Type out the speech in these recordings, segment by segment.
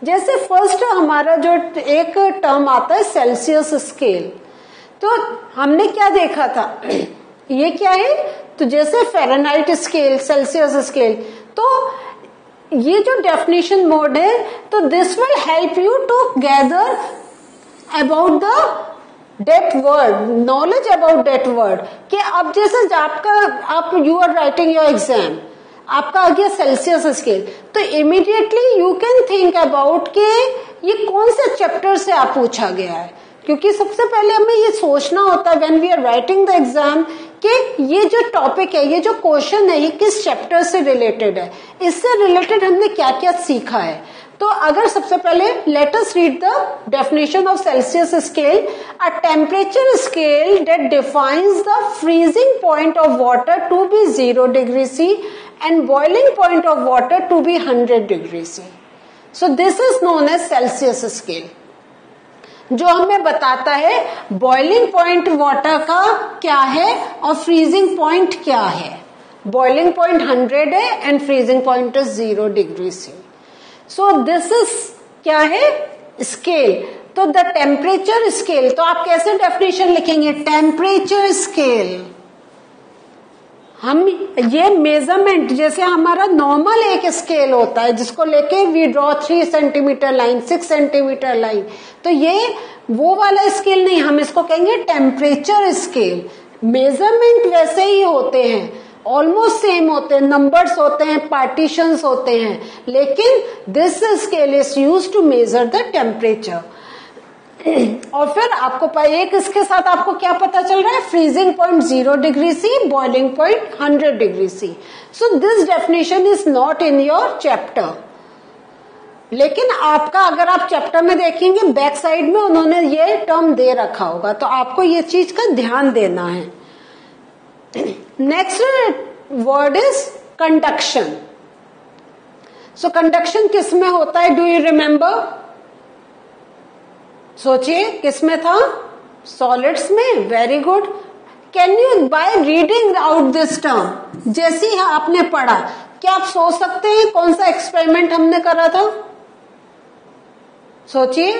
जैसे फर्स्ट हमारा जो एक टर्म आता है सेल्सियस स्केल, तो हमने क्या देखा था, ये क्या है, तो जैसे फ़ारेनहाइट स्केल, सेल्सियस स्केल, तो ये जो डेफिनेशन मोड है, तो this will help you to gather about the that word, knowledge about that word, कि अब जैसे आप you are writing your exam, आपका आ गया सेल्सियस स्केल, तो immediately you can think about के ये कौन से चैप्टर से आप पूछा गया है, क्योंकि सबसे पहले हमें ये सोचना होता है when we are writing the exam कि ये जो टॉपिक है, ये जो क्वेश्चन है, ये किस चैप्टर से रिलेटेड है, इससे रिलेटेड हमने क्या क्या सीखा है। तो अगर सबसे पहले let us read the definition of Celsius scale, a temperature scale that defines the freezing point of water to be 0 degree C and boiling point of water to be 100 degree C. So this is known as Celsius scale, जो हमें बताता है boiling point water का क्या है और freezing point क्या है। बॉइलिंग पॉइंट 100 है and freezing point is 0 degree C. So this is क्या है, स्केल। तो द टेम्परेचर स्केल, तो आप कैसे डेफिनेशन लिखेंगे, टेम्परेचर स्केल, हम ये मेजरमेंट, जैसे हमारा नॉर्मल एक स्केल होता है जिसको लेके we draw 3 centimetre line, 6 centimetre line, तो ये वो वाला स्केल नहीं, हम इसको कहेंगे टेम्परेचर स्केल। मेजरमेंट वैसे ही होते हैं, ऑलमोस्ट सेम होते हैं, नंबर्स होते हैं, पार्टीशंस होते हैं, लेकिन this scale is used to measure the temperature. और फिर आपको एक इसके साथ आपको क्या पता चल रहा है, freezing point 0 degree C, boiling point 100 degree C. So this definition is not in your chapter, लेकिन आपका अगर आप चैप्टर में देखेंगे बैक साइड में उन्होंने ये टर्म दे रखा होगा, तो आपको ये चीज का ध्यान देना है। Next word is conduction. So conduction किस में होता है, डू यू रिमेम्बर, सोचिए किस में था, सॉलिड्स में, very good. Can you bye reading out this term, जैसे ही आपने पढ़ा, क्या आप सोच सकते हैं कौन सा एक्सपेरिमेंट हमने करा था, सोचिए।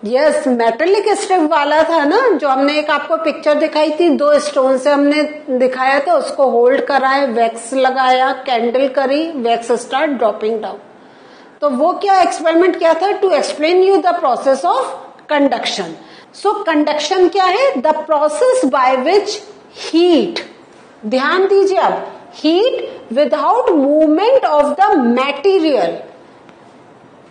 यस, मेटेलिक स्ट्रिप वाला था ना, जो हमने एक आपको पिक्चर दिखाई थी, 2 स्टोन से हमने दिखाया था, उसको होल्ड करा है, वैक्स लगाया, कैंडल करी, वैक्स स्टार्ट ड्रॉपिंग डाउन। तो वो क्या एक्सपेरिमेंट किया था, to explain you the process of conduction. So conduction क्या है, the process by which heat, ध्यान दीजिए अब, heat without movement of the material.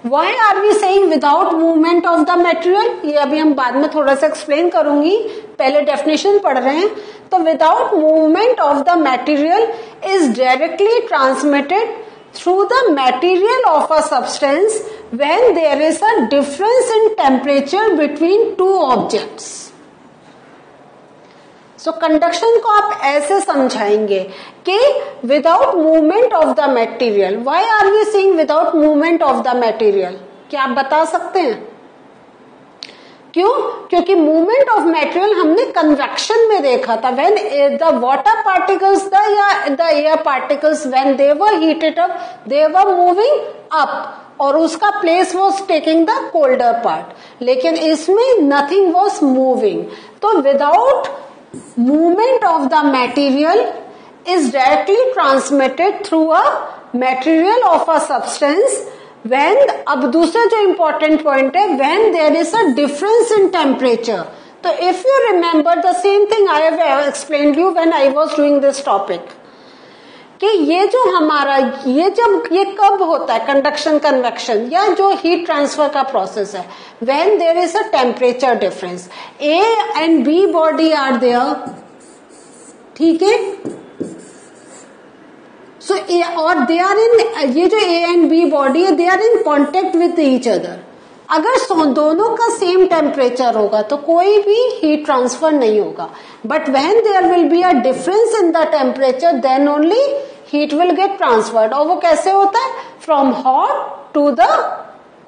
Why are we saying without movement of the material? ये अभी हम बाद में थोड़ा सा एक्सप्लेन करूंगी, पहले डेफिनेशन पढ़ रहे हैं। तो without movement of the material is directly transmitted through the material of a substance when there is a difference in temperature between two objects. So conduction को आप ऐसे समझाएंगे कि without movement of the material. Why are we saying without movement of the material, क्या आप बता सकते हैं क्यों? क्योंकि मूवमेंट ऑफ मटेरियल हमने कन्वेक्शन में देखा था, when the water particles the air particles when they were heated up they were moving up और उसका place was taking the colder part, लेकिन इसमें नथिंग वाज मूविंग। तो without movement of the material is directly transmitted through a material of a substance when, अब दूसरा जो important point है, when there is a difference in temperature. तो if you remember the same thing I have explained you when I was doing this topic, कि ये जो हमारा ये कब होता है कंडक्शन कन्वेक्शन या जो हीट ट्रांसफर का प्रोसेस है, when there is a temperature difference, A and B body are there, ठीक है। सो और दे आर इन, ये जो ए एंड बी बॉडी है, they are in contact with each other. अगर दोनों का सेम टेम्परेचर होगा तो कोई भी हीट ट्रांसफर नहीं होगा, but when there will be a difference in the temperature then only heat will get transferred. और वो कैसे होता है, from hot to the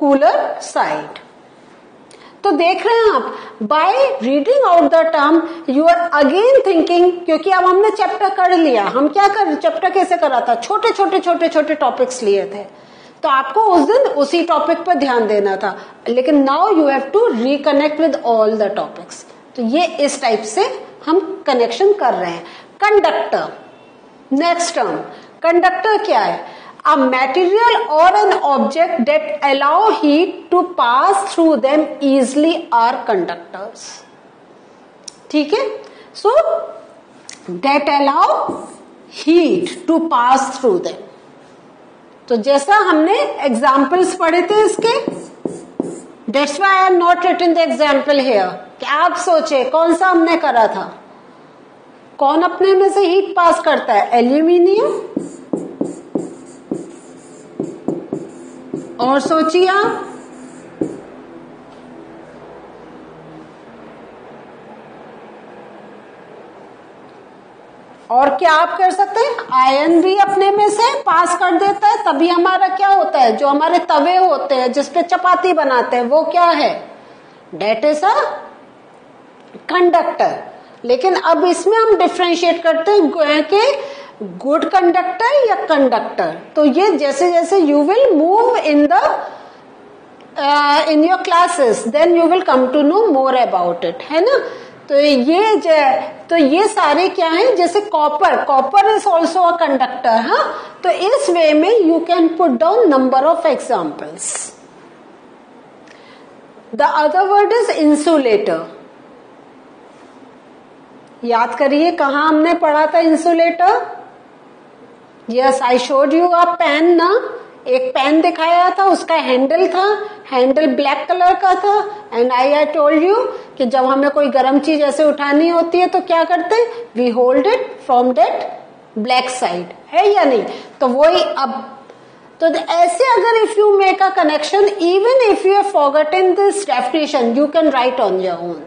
cooler side. तो देख रहे हैं आप, by reading out the term you are again thinking, क्योंकि अब हमने चैप्टर कर लिया, हम क्या कर चैप्टर कैसे करा था, छोटे छोटे टॉपिक्स लिए थे, तो आपको उस दिन उसी टॉपिक पर ध्यान देना था, लेकिन now you have to reconnect with all the topics. तो ये इस टाइप से हम कनेक्शन कर रहे हैं। कंडक्टर, नेक्स्ट टर्म, कंडक्टर क्या है? अ मटेरियल और an object that allow heat to pass through them easily are conductors. ठीक है, so that allow heat to pass through them. तो जैसा हमने एग्जाम्पल्स पढ़े थे इसके, that's why I am not written the example here. क्या आप सोचे कौन सा हमने करा था? कौन अपने में से हीट पास करता है? एल्यूमिनियम। और सोचिए आप, और क्या आप कर सकते हैं? आयरन भी अपने में से पास कर देता है, तभी हमारा क्या होता है, जो हमारे तवे होते हैं जिसपे चपाती बनाते हैं, वो क्या है? That is a conductor. लेकिन अब इसमें हम डिफ्रेंशिएट करते हैं कि गुड कंडक्टर या कंडक्टर। तो ये जैसे जैसे you will move in the in your classes, then you will come to know more about it, है ना। तो ये सारे क्या हैं? जैसे copper is also a conductor. हाँ, तो इस वे में you can put down number of examples. The other word is insulator. याद करिए कहां हमने पढ़ा था insulator? Yes, I showed you a pen ना। एक पेन दिखाया था, उसका हैंडल था, हैंडल ब्लैक कलर का था, एंड आई टोल्ड यू कि जब हमें कोई गर्म चीज ऐसे उठानी होती है तो क्या करते हैं? We hold it from that black side, है या नहीं? तो वही अब, तो ऐसे अगर if you make a connection, even if you have forgotten this definition, you can write on your own.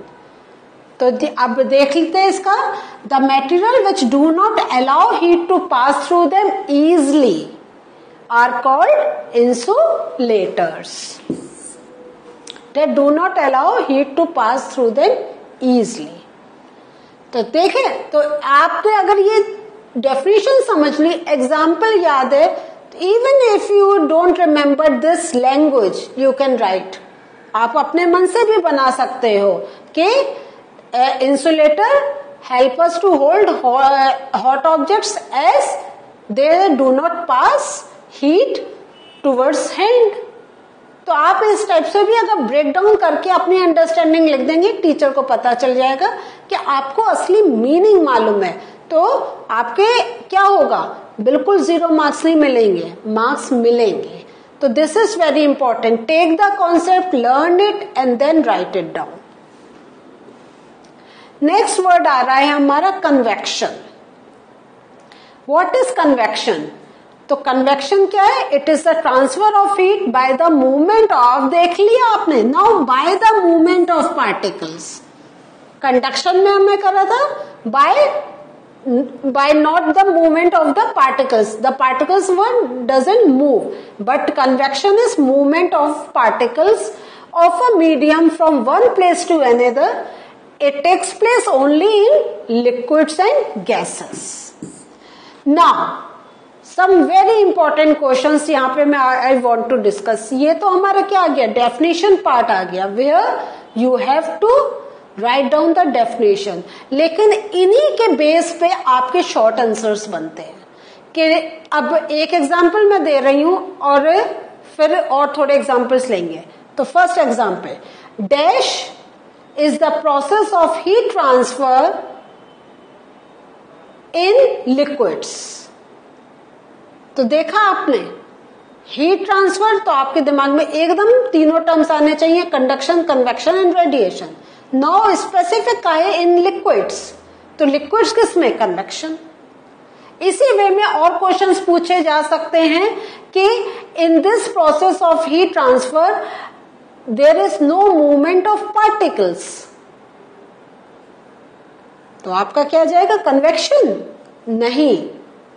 तो अब देख लेते हैं इसका। The material which do not allow heat to pass through them easily are called insulators, that do not allow heat to pass through them easily। तो देखें, तो आपने अगर ये डेफिनेशन समझ ली, एग्जाम्पल याद है, even if you don't remember this language, you can write. आप अपने मन से भी बना सकते हो कि insulator help us to hold hot objects as they do not pass heat towards hand. तो आप इस टाइप से भी अगर ब्रेक डाउन करके अपनी अंडरस्टैंडिंग लिख देंगे, टीचर को पता चल जाएगा कि आपको असली मीनिंग मालूम है। तो आपके क्या होगा? बिल्कुल 0 मार्क्स नहीं मिलेंगे, मार्क्स मिलेंगे। तो this is very important. Take the concept, learn it and then write it down. Next word आ रहा है हमारा कन्वेक्शन। What is convection? तो कन्वेक्शन क्या है? It is the transfer of heat by the movement of, देख लिया आपने, now by the movement of particles. Conduction में हमें करा था by not the movement of the particles, the particles one doesn't move, but convection is movement of particles of a medium from one place to another. It takes place only in liquids and gases. Now some very important questions यहाँ पे मैं I want to discuss. ये तो हमारा क्या आ गया? Definition part आ गया, where you have to write down the definition. लेकिन इन्हीं के बेस पे आपके शॉर्ट आंसर्स बनते हैं। कि अब एक एग्जांपल मैं दे रही हूं और फिर और थोड़े एग्जांपल्स लेंगे। तो first example, dash is the process of heat transfer in liquids. तो देखा आपने हीट ट्रांसफर, तो आपके दिमाग में एकदम तीनों टर्म्स आने चाहिए, conduction, convection and radiation. Now specific है इन लिक्विड्स, तो लिक्विड्स किसमें? कन्वेक्शन। इसी वे में और क्वेश्चंस पूछे जा सकते हैं कि in this process of heat transfer there is no movement of particles, तो आपका क्या जाएगा? कन्वेक्शन नहीं,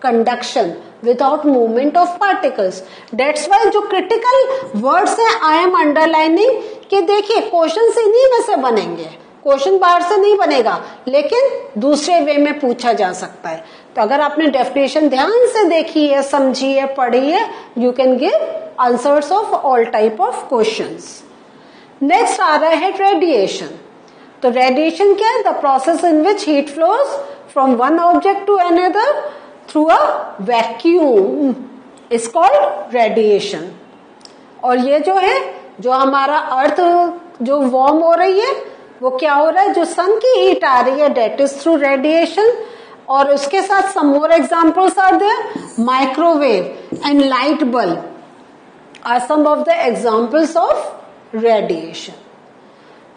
conduction without movement of particles. That's why जो क्रिटिकल वर्ड्स हैं आई एम अंडरलाइनिंग कि देखिए क्वेश्चन इन्हीं में से बनेंगे, क्वेश्चन बाहर से नहीं बनेगा, लेकिन दूसरे वे में पूछा जा सकता है। तो अगर आपने डेफिनेशन ध्यान से देखी है, समझी है, पढ़ी है, you can give answers of all type of questions. Next आ रहा है रेडिएशन। तो रेडिएशन क्या है? The process in which heat flows from one object to another through a vacuum is called radiation. और ये जो है, जो हमारा अर्थ जो वार्म हो रही है, वो क्या हो रहा है? जो सन की हीट आ रही है, डेट इज थ्रू रेडिएशन। और उसके साथ some more examples are there. Microwave and light bulb are some of the examples of radiation.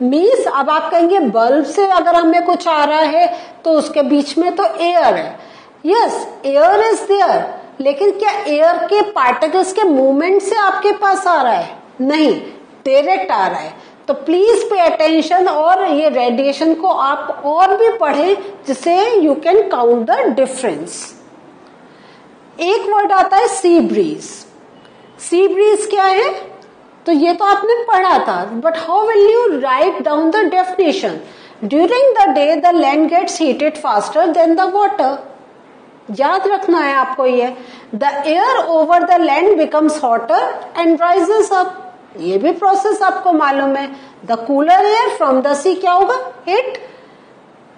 Means अब आप कहेंगे बल्ब से अगर हमें कुछ आ रहा है तो उसके बीच में तो एयर है। यस, एयर इज देयर, लेकिन क्या एयर के पार्टिकल्स के मूवमेंट से आपके पास आ रहा है? नहीं, डायरेक्ट आ रहा है। तो प्लीज पे अटेंशन और ये रेडिएशन को आप और भी पढ़ें जिससे you can count the difference. एक वर्ड आता है सी ब्रीज। सी ब्रीज क्या है? तो ये तो आपने पढ़ा था, but how will you write down the definition? During the day the land gets heated faster than the water. याद रखना है आपको ये। The air over the land becomes hotter and rises up. ये भी प्रोसेस आपको मालूम है। The cooler air from the sea क्या होगा? It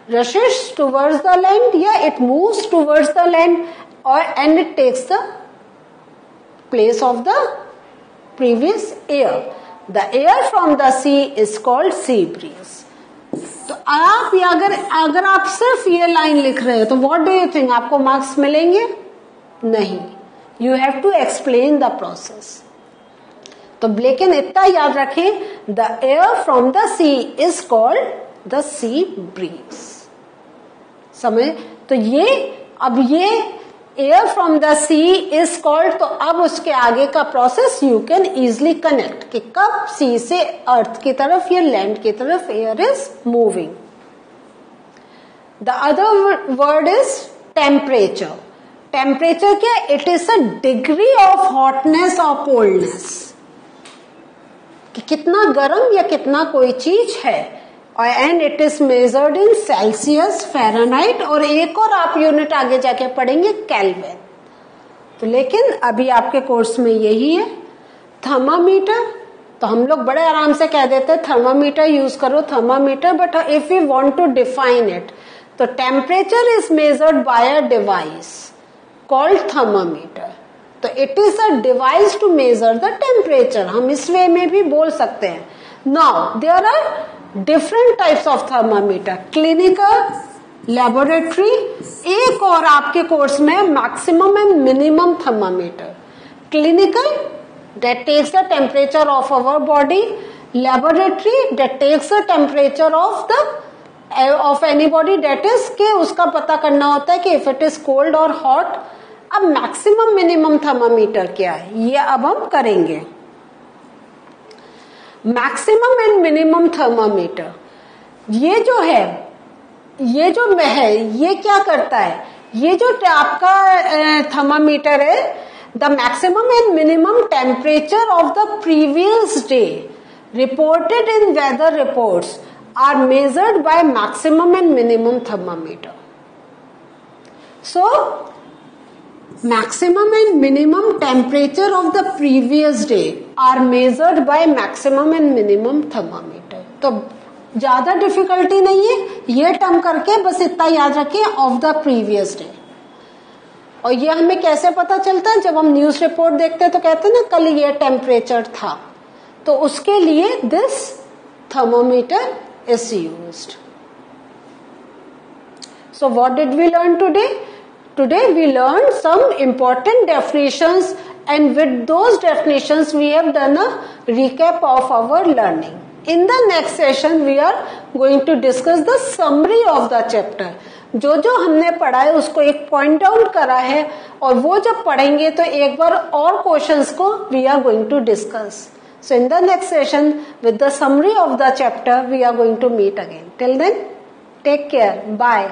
rushes towards the land या it moves towards the land और and it takes the place of the previous air. The air from the sea is called sea breeze. तो आप अगर आप सिर्फ ये लाइन लिख रहे हो तो व्हाट डू यू थिंक, आपको मार्क्स मिलेंगे? नहीं, you have to explain the process. तो लेकिन इतना याद रखें, the air from the sea is called the sea breeze. समझ? तो ये अब ये air from the sea is called, तो अब उसके आगे का process you can easily connect कि कब सी से अर्थ की तरफ या लैंड की तरफ air is moving. The other word is temperature. Temperature क्या? It is a degree of hotness और कोल्डनेस, कि कितना गर्म या कितना कोई चीज है। और and it is measured in Celsius, Fahrenheit और एक और आप यूनिट आगे जाके पढ़ेंगे केल्विन। तो लेकिन अभी आपके कोर्स में यही है। थर्मामीटर, तो हम लोग बड़े आराम से कह देते हैं थर्मामीटर यूज करो, thermometer. But if you want to define it, तो temperature is measured by a device called thermometer. तो it is a device to measure the temperature. हम इस वे में भी बोल सकते हैं। Now there are different types of thermometer, clinical, laboratory, एक और आपके कोर्स में maximum and minimum thermometer. Clinical that takes the temperature of our body, laboratory that takes the temperature of anybody, that is कि उसका पता करना होता है कि if it is cold or hot। अब मैक्सिमम मिनिमम थर्मामीटर क्या है ये अब हम करेंगे। मैक्सिमम एंड मिनिमम थर्मामीटर ये जो है ये क्या करता है? ये जो आपका थर्मामीटर है, the maximum and minimum temperature of the previous day reported in weather reports are measured by maximum and minimum thermometer. So maximum and minimum temperature of the previous day are measured by maximum and minimum thermometer. तो ज्यादा difficulty नहीं है, ये term करके बस इतना याद रखें ऑफ द प्रीवियस डे। और ये हमें कैसे पता चलता है? जब हम न्यूज रिपोर्ट देखते हैं तो कहते हैं ना कल ये टेम्परेचर था, तो उसके लिए this thermometer is used. So what did we learn today? Today we learn some important definitions, and with those definitions we have done a recap of our learning. In the next session we are going to discuss the summary of the chapter. जो हमने पढ़ा है उसको एक point out करा है, और वो जब पढ़ेंगे तो एक बार और क्वेश्चंस को we are going to discuss. So in the next session with the summary of the chapter we are going to meet again. Till then, take care. Bye.